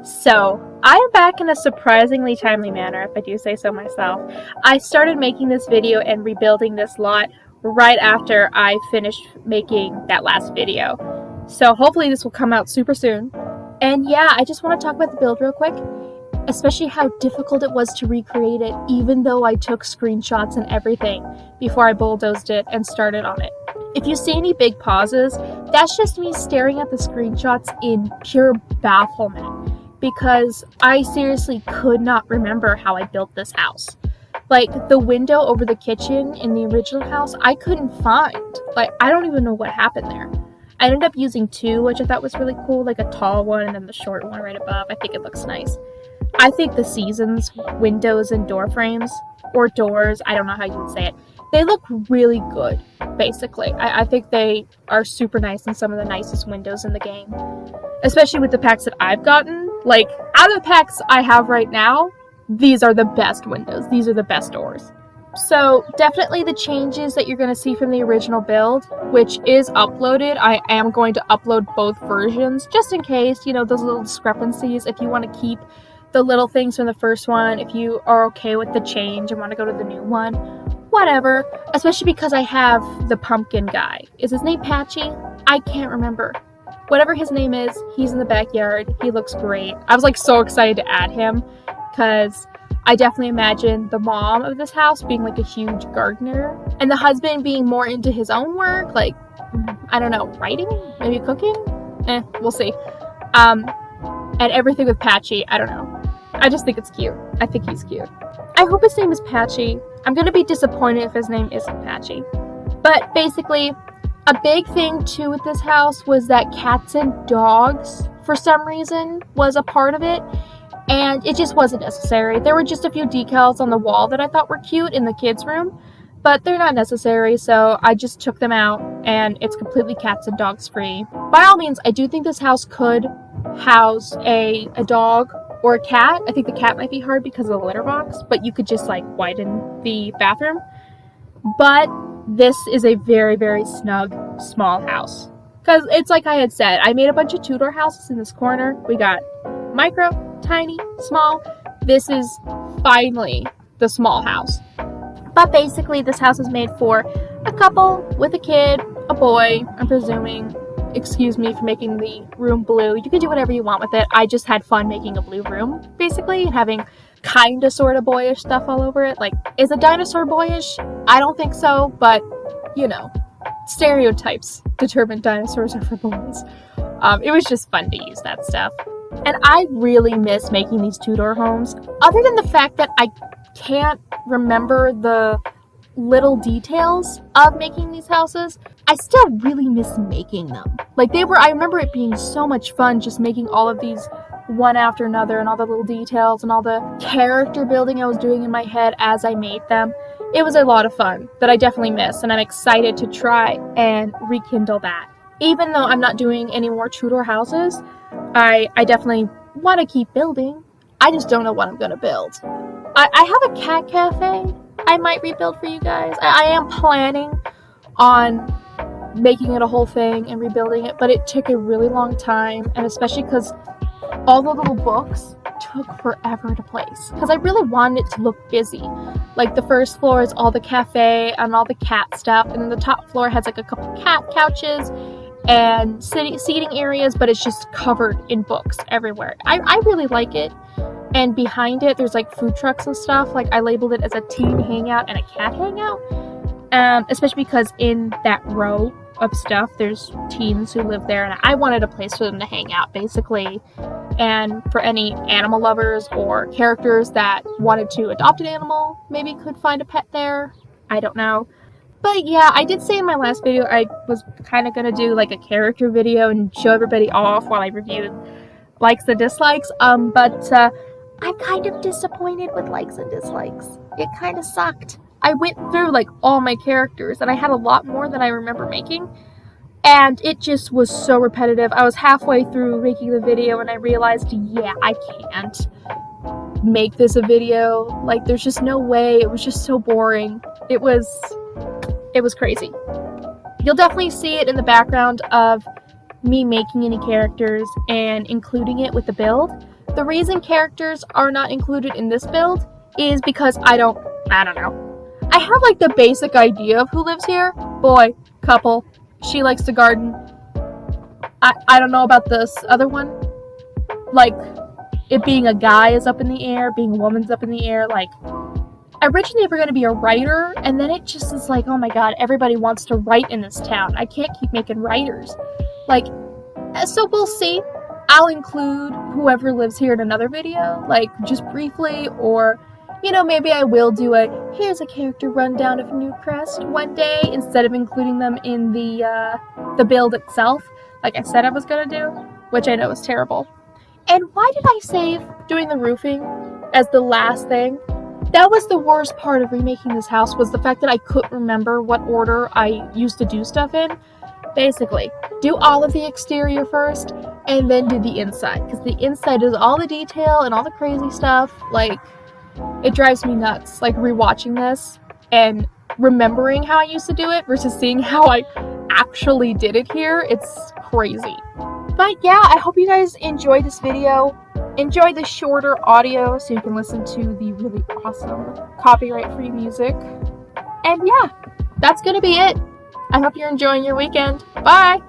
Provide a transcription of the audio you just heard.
So, I am back in a surprisingly timely manner, if I do say so myself. I started making this video and rebuilding this lot right after I finished making that last video. So hopefully this will come out super soon. And yeah, I just want to talk about the build real quick, especially how difficult it was to recreate it, even though I took screenshots and everything before I bulldozed it and started on it. If you see any big pauses, that's just me staring at the screenshots in pure bafflement, because I seriously could not remember how I built this house. Like, the window over the kitchen in the original house, I couldn't find. Like, I don't even know what happened there. I ended up using two, which I thought was really cool, like a tall one and then the short one right above. I think it looks nice. I think the Seasons windows and door frames, or doors, I don't know how you would say it, they look really good, basically. I think they are super nice and some of the nicest windows in the game. Especially with the packs that I've gotten. Like, out of the packs I have right now, these are the best windows. These are the best doors. So, definitely the changes that you're going to see from the original build, which is uploaded. I am going to upload both versions, just in case, those little discrepancies. If you want to keep the little things from the first one, if you are okay with the change and want to go to the new one, whatever. Especially because I have the pumpkin guy. Is his name Patchy? I can't remember. Whatever his name is, he's in the backyard. He looks great. I was like so excited to add him because I definitely imagine the mom of this house being like a huge gardener and the husband being more into his own work, like, I don't know, writing, maybe cooking? We'll see. And everything with Patchy, I don't know. I just think it's cute. I think he's cute. I hope his name is Patchy. I'm gonna be disappointed if his name isn't Patchy. But basically, a big thing too with this house was that cats and dogs, for some reason, was a part of it. And it just wasn't necessary. There were just a few decals on the wall that I thought were cute in the kids' room, but they're not necessary, so I just took them out, and it's completely cats and dogs free. By all means, I do think this house could house a dog or a cat. I think the cat might be hard because of the litter box, but you could just like widen the bathroom. But this is a very, very snug, small house. Because it's like I had said, I made a bunch of Tudor houses in this corner. We got micro, tiny, small. This is finally the small house. But basically, this house is made for a couple with a kid, a boy, I'm presuming. Excuse me for making the room blue. You can do whatever you want with it. I just had fun making a blue room, basically, having kinda sorta boyish stuff all over it. Like, is a dinosaur boyish? I don't think so, but, stereotypes determine dinosaurs are for boys. It was just fun to use that stuff. And I really miss making these Tudor homes, other than the fact that I can't remember the little details of making these houses. I still really miss making them. Like, I remember it being so much fun just making all of these one after another and all the little details and all the character building I was doing in my head as I made them. It was a lot of fun that I definitely miss, and I'm excited to try and rekindle that. Even though I'm not doing any more Tudor houses, I definitely want to keep building. I just don't know what I'm going to build. I have a cat cafe I might rebuild for you guys. I am planning on making it a whole thing and rebuilding it, but it took a really long time, and especially because all the little books took forever to place, because I really wanted it to look busy. Like, the first floor is all the cafe and all the cat stuff, and then the top floor has like a couple cat couches and seating areas, but it's just covered in books everywhere. I really like it. And behind it, there's like food trucks and stuff. Like, I labeled it as a teen hangout and a cat hangout. Especially because in that row of stuff, there's teens who live there, and I wanted a place for them to hang out, basically. And for any animal lovers or characters that wanted to adopt an animal, maybe could find a pet there. I don't know. But yeah, I did say in my last video I was kind of going to do like a character video and show everybody off while I reviewed likes and dislikes. But I'm kind of disappointed with likes and dislikes. It kind of sucked. I went through like all my characters, and I had a lot more than I remember making, and it just was so repetitive. I was halfway through making the video and I realized, yeah, I can't make this a video. Like, there's just no way. It was just so boring. It was crazy. You'll definitely see it in the background of me making any characters and including it with the build. The reason characters are not included in this build is because I don't know. I have like the basic idea of who lives here. Boy, couple, she likes to garden. I don't know about this other one. Like, it being a guy is up in the air, being a woman's up in the air. Like, originally they were going to be a writer, and then it just is like, oh my god, everybody wants to write in this town. I can't keep making writers. Like, so we'll see. I'll include whoever lives here in another video, like, just briefly, or, you know, maybe I will do here's a character rundown of Newcrest one day, instead of including them in the build itself, like I said I was gonna do, which I know is terrible. And why did I save doing the roofing as the last thing? That was the worst part of remaking this house, was the fact that I couldn't remember what order I used to do stuff in. Basically, do all of the exterior first, and then do the inside, because the inside is all the detail and all the crazy stuff. Like, it drives me nuts, like, rewatching this and remembering how I used to do it versus seeing how I actually did it here. It's crazy. But yeah, I hope you guys enjoyed this video. Enjoy the shorter audio so you can listen to the really awesome copyright-free music. And yeah, that's gonna be it. I hope you're enjoying your weekend. Bye!